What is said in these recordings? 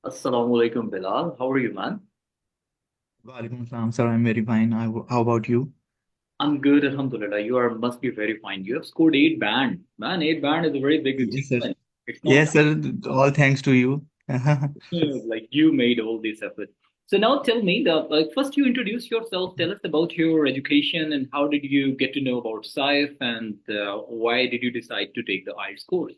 Assalamu alaikum, Bilal. How are you, man? Walaikum salam, sir. I'm very fine. How about you? I'm good, alhamdulillah. You are must be very fine. You have scored 8 band. Man, 8 band is a very big Yes, sir. achievement. It's not Yes, sir. All thanks to you. like you made all this effort. So now tell me first you introduce yourself. Tell us about your education and how did you get to know about SIFE and why did you decide to take the IELTS course?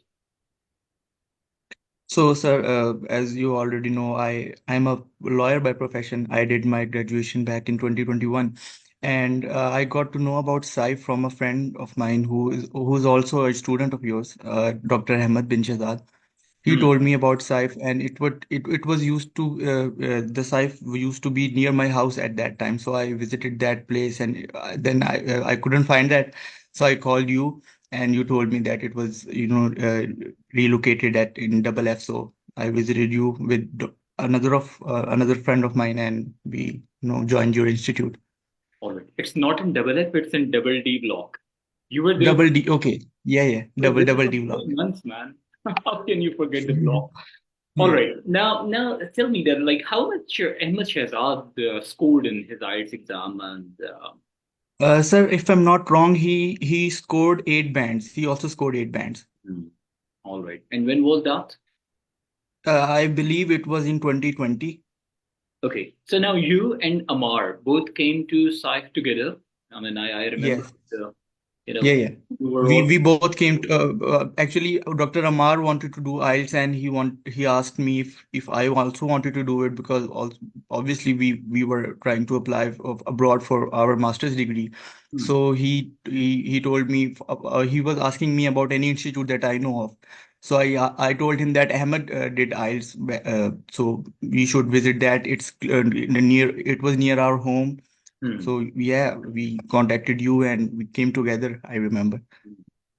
So, sir, as you already know, I'm a lawyer by profession. I did my graduation back in 2021, and I got to know about SIFE from a friend of mine who's also a student of yours, Dr. Ahmed bin Shahzad. He Hmm. told me about SIFE, and it was used to the SIFE used to be near my house at that time. So I visited that place, and then I couldn't find that, so I called you, and you told me that it was relocated at in Double F. So I visited you with another friend of mine, and we joined your institute. All right. It's not in double F, it's in double D block. You were there Double D. Okay, yeah, yeah. for Double for D four block. months, man. How can you forget the block? All right. Now tell me that, like, how much has Azad scored in his IELTS exam, and Sir, if I'm not wrong, he scored 8 bands. He also scored 8 bands. hmm, all right. And when was that? I believe it was in 2020. Okay. So now you and Amar both came to SIFE together. I mean, I remember, Yes. uh, you know, Yeah, yeah. you were We all. we both came to, actually Dr. Amar wanted to do IELTS, and he asked me if I also wanted to do it, because also, obviously we were trying to apply abroad for our master's degree. Hmm, So he told me, he was asking me about any institute that I know of. So I told him that Ahmed did IELTS, so we should visit that. It's near, it was near our home. hmm. So yeah, we contacted you and we came together, I remember.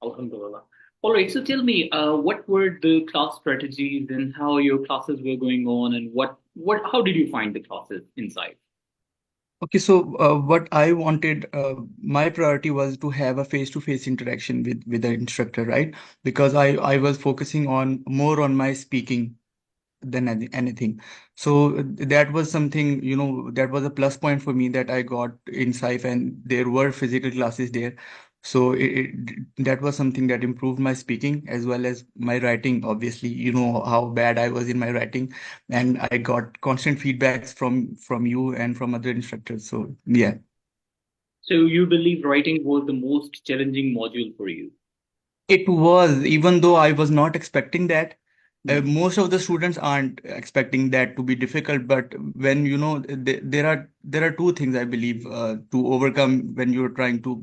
Alhamdulillah. All right. So tell me, what were the class strategies and how your classes were going on, and how did you find the classes inside? Okay, so what I wanted, my priority was to have a face-to-face interaction with the instructor, right? Because I was focusing on more on my speaking than anything. So that was something, that was a plus point for me, that I got in SIFE, and there were physical classes there. So that was something that improved my speaking as well as my writing. Obviously, you know how bad I was in my writing, and I got constant feedbacks from you and from other instructors. So yeah. So you believe writing was the most challenging module for you? It was, even though I was not expecting that. Hmm. Most of the students aren't expecting that to be difficult, but when there are two things I believe to overcome when you're trying to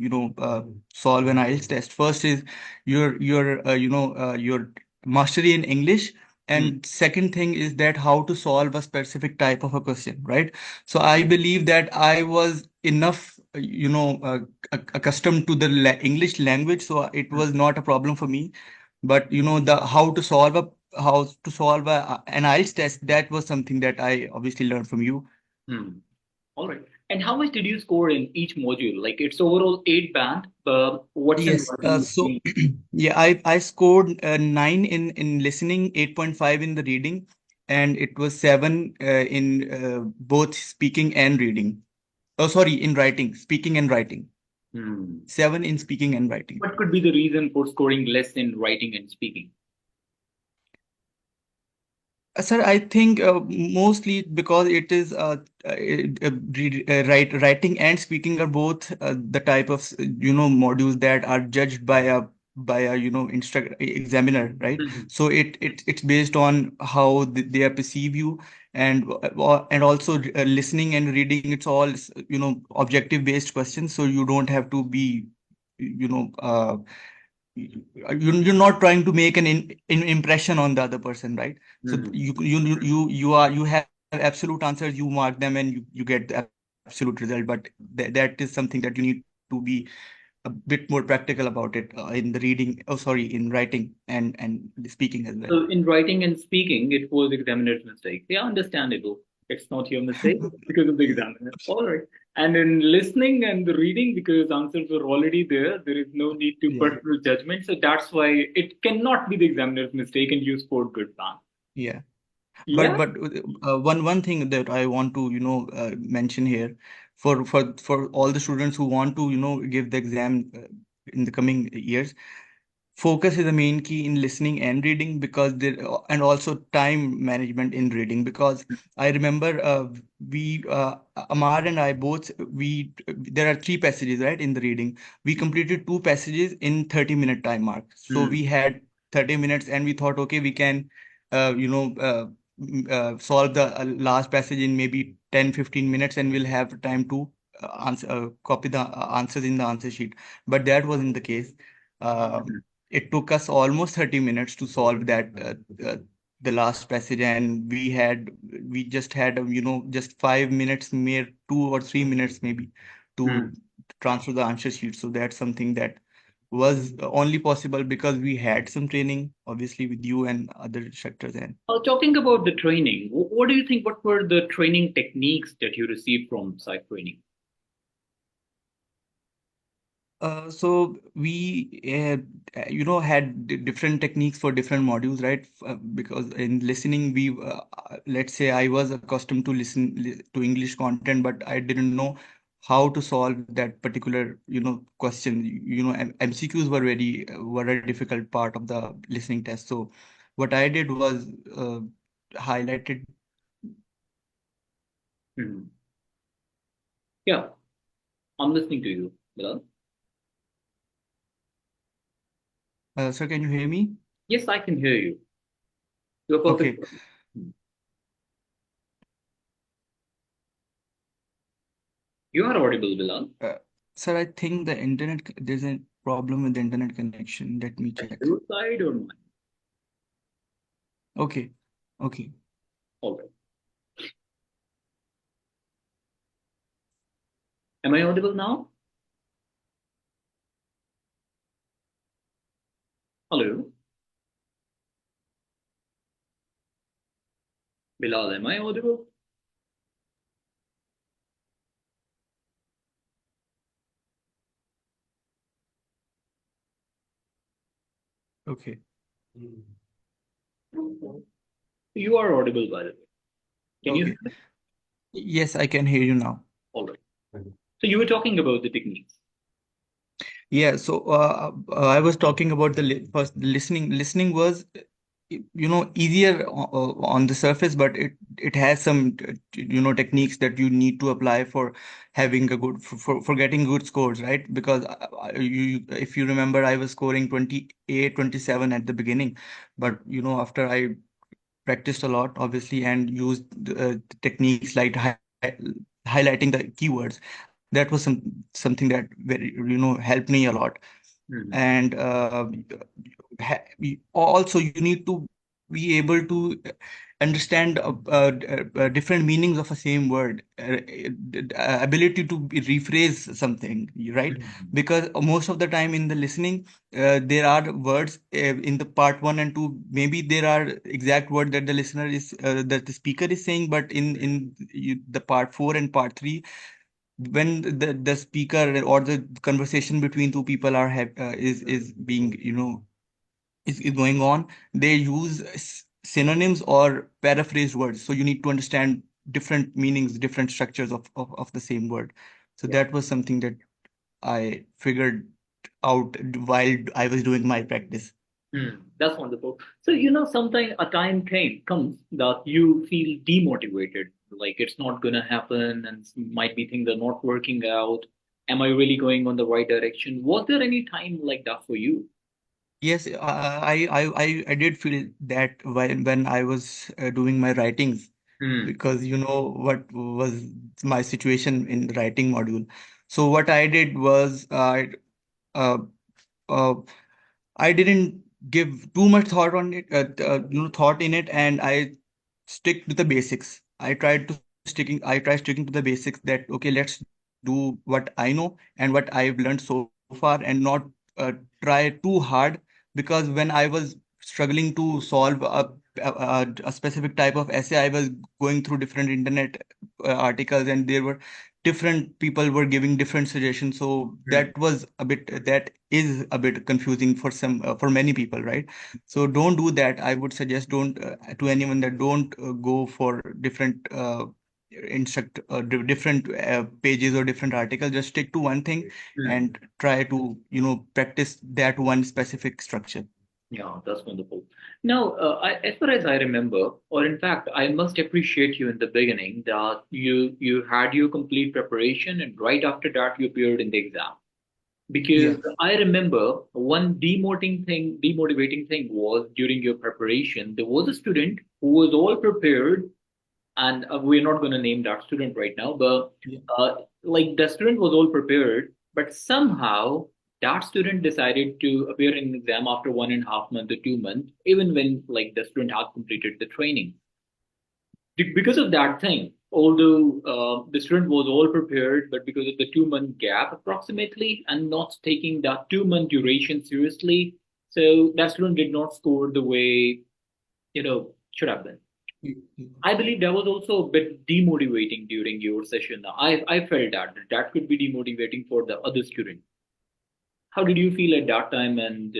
solve an IELTS test. First is your mastery in English, Hmm. and second thing is that how to solve a specific type of a question, right? So I believe that I was enough, accustomed to the English language, so it Hmm. was not a problem for me. But the how to solve an IELTS test, that was something that I obviously learned from you. Hmm. All right. And how much did you score in each module? Like it's overall 8 band. What's in Yes. writing? So yeah, I scored 9 in listening, 8.5 in the reading, and it was 7 in both speaking and reading. Oh, sorry, in writing, speaking and writing. Hmm. 7 in speaking and writing. What could be the reason for scoring less in writing and speaking? Sir, I think mostly because it is writing and speaking are both the type of modules that are judged by a instructor examiner, right? Hmm. So it's based on how they perceive you, and also listening and reading. It's all objective based questions, so you don't have to be you know you're not trying to make an impression on the other person, right? So Hmm. you have absolute answers, you mark them, and you get the absolute result. But that is something that you need to be a bit more practical about it in the reading, oh sorry, in writing and the speaking as well. So in writing and speaking, it was examiner's mistake. Yeah, understandable. It's not your mistake because of the examiner. All right. And in listening and the reading, because answers were already there is no need to Yeah, personal judgment. So that's why it cannot be the examiner's mistake and you scored good marks. yeah. Yeah. One thing that I want to mention here, for all the students who want to give the exam in the coming years, focus is the main key in listening and reading, because there, and also time management in reading, because I remember we Amar and I both, we there are three passages, right, in the reading. We completed two passages in 30-minute time mark, so Hmm. we had 30 minutes, and we thought, okay, we can solve the last passage in maybe 10-15 minutes, and we'll have time to copy the answers in the answer sheet. But that wasn't the case. Hmm. It took us almost 30 minutes to solve that the last passage, and we just had just 5 minutes, mere 2 or 3 minutes maybe, to Hmm. transfer the answer sheet. So that's something that was only possible because we had some training, obviously, with you and other instructors. And Talking about the training, what do you think? What were the training techniques that you received from psych training? So we had different techniques for different modules, right? Because in listening, let's say I was accustomed to to English content, but I didn't know how to solve that particular question. MCQs were a difficult part of the listening test. So what I did was highlighted. Hmm. Yeah, I'm listening to you, Bilal. Sir, can you hear me? Yes, I can hear you. You're perfect. Okay. Hmm. You are audible, Bilal. Uh, Sir, I think there's a problem with the internet connection. Let me At check. your side or mine? Okay. Okay. All right. Am I audible now? Hello, Bilal. Am I audible? Okay. You are audible, by the way. Can you hear Okay. me? Yes, I can hear you now. All right. So you were talking about the techniques. Yeah, so I was talking about first listening. Listening was, easier on the surface, but it has some, techniques that you need to apply for having a good for getting good scores, right? Because if you remember, I was scoring 28, 27 at the beginning, but after I practiced a lot, obviously, and used techniques like highlighting the keywords. That was something that very helped me a lot. Hmm. And also you need to be able to understand different meanings of a same word, ability to rephrase something, right? Hmm. Because most of the time in the listening, there are words in the part one and two, maybe there are exact word that the listener is that the speaker is saying, but the part four and part three, when the speaker or the conversation between two people is being is going on, they use synonyms or paraphrased words, so you need to understand different meanings, different structures of the same word. So Yeah. that was something that I figured out while I was doing my practice. Hmm. That's wonderful. So sometimes a time comes that you feel demotivated, like it's not gonna happen, and might be things are not working out. Am I really going on the right direction? Was there any time like that for you? Yes, I did feel that when I was doing my writings, Hmm. because what was my situation in the writing module. So what I did was uh, uh, I didn't give too much thought on it, thought in it, and I stick to the basics. I try sticking to the basics, that okay, let's do what I know and what I've learned so far, and not try too hard. Because when I was struggling to solve a specific type of essay, I was going through different internet articles, and there were different people were giving different suggestions. So Mm. that is a bit confusing for for many people, right? So don't do that. I would suggest don't to anyone that don't go for different different pages or different articles. Just stick to one thing Mm. and try to, practice that one specific structure. Yeah, that's wonderful. Now, as far as I remember, or in fact, I must appreciate you in the beginning that you had your complete preparation, and right after that, you appeared in the exam. Because Yeah. I remember one demotivating thing was during your preparation, there was a student who was all prepared, and we're not going to name that student right now, but Yeah. like the student was all prepared, but somehow that student decided to appear in an exam after 1.5 months or 2 months, even when like the student had completed the training. Because of that thing, although the student was all prepared, but because of the 2 month gap approximately, and not taking that 2 month duration seriously, so that student did not score the way should have been. I believe that was also a bit demotivating during your session. I felt that could be demotivating for the other student. How did you feel at that time? And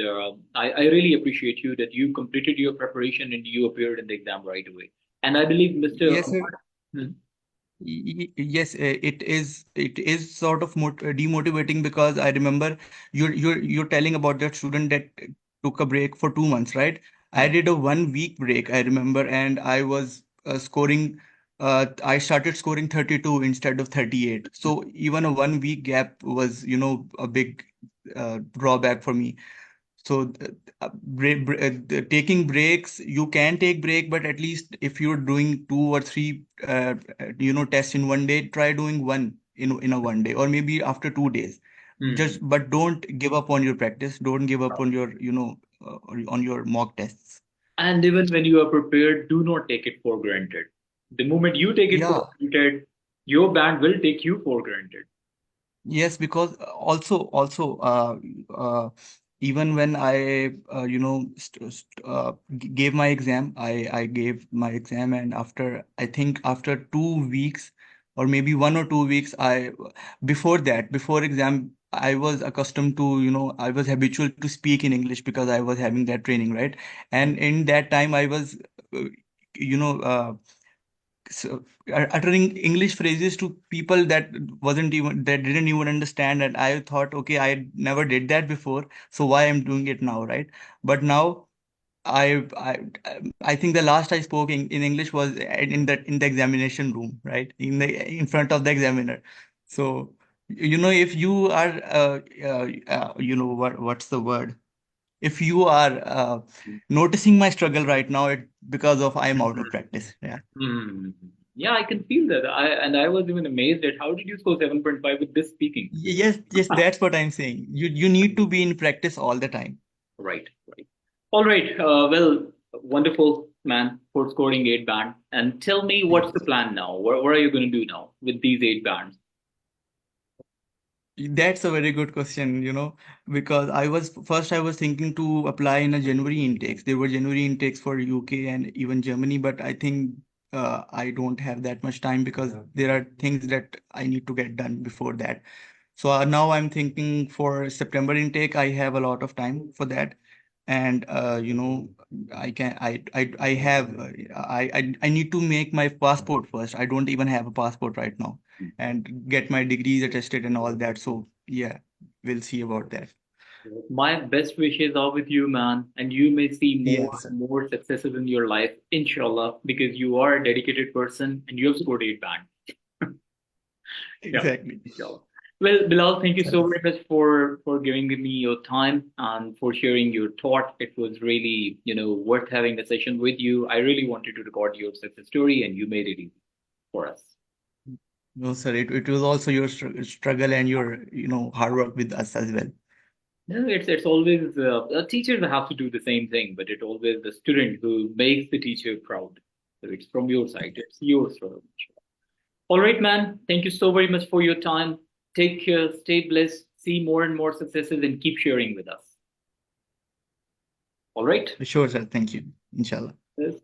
I really appreciate you that you completed your preparation and you appeared in the exam right away. And I believe Mr. Yes, sir. Ahmad, hmm, Yes, it is sort of demotivating because I remember you're telling about that student that took a break for 2 months, right? I hmm, did a 1 week break, I remember, and I was scoring. I started scoring 32 instead of 38. So even a 1 week gap was, a big drawback for me. So taking breaks, you can take break, but at least if you're doing two or three, tests in one day, try doing one in a one day, or maybe after 2 days. hmm. But don't give up on your practice. Don't give up on your, on your mock tests. And even when you are prepared, do not take it for granted. The moment you take it for Yeah. granted, your band will take you for granted. Yes, because uh, even when I gave my exam, I gave my exam, and I think after 2 weeks or maybe 1 or 2 weeks, I before that before exam I was accustomed to, I was habitual to speak in English because I was having that training, right? And in that time I was uh, you know so, uttering English phrases to people that didn't even understand, and I thought, okay, I never did that before, so why I'm doing it now, right? But now I think the last I spoke in English was in the examination room, right? In front of the examiner. So if you are what's the word? If you are noticing my struggle right now, it because of I'm out of practice. Yeah. Hmm. Yeah, I can feel that. I was even amazed at how did you score 7.5 with this speaking? Yes, yes, that's what I'm saying. You need to be in practice all the time. Right, right. All right. Well, wonderful, man, for scoring 8 band. And tell me, what's the Yes. plan now? What are you going to do now with these 8 bands? That's a very good question, because I was thinking to apply in a January intakes. There were January intakes for UK and even Germany, but I think I don't have that much time because there are things that I need to get done before that. So now I'm thinking for September intake, I have a lot of time for that. And I have I need to make my passport first. I don't even have a passport right now, and get my degrees attested and all that. So yeah, we'll see about that. My best wishes are with you, man, and you may see more Yes, sir. and more successes in your life, inshallah, because you are a dedicated person and you have scored 8 band. Yeah, Exactly. inshallah. Well, Bilal, thank you so Thanks. very much for giving me your time and for sharing your thought. It was really, worth having a session with you. I really wanted to record your success story, and you made it easy for us. No, sir. It was also your struggle and your hard work with us as well. No, it's always teachers have to do the same thing, but it's always the student who makes the teacher proud. So it's from your side. It's your struggle. All right, man. Thank you so very much for your time. Take care. Stay blessed. See more and more successes, and keep sharing with us. All right. Sure, sir. Thank you. Inshallah. Yes.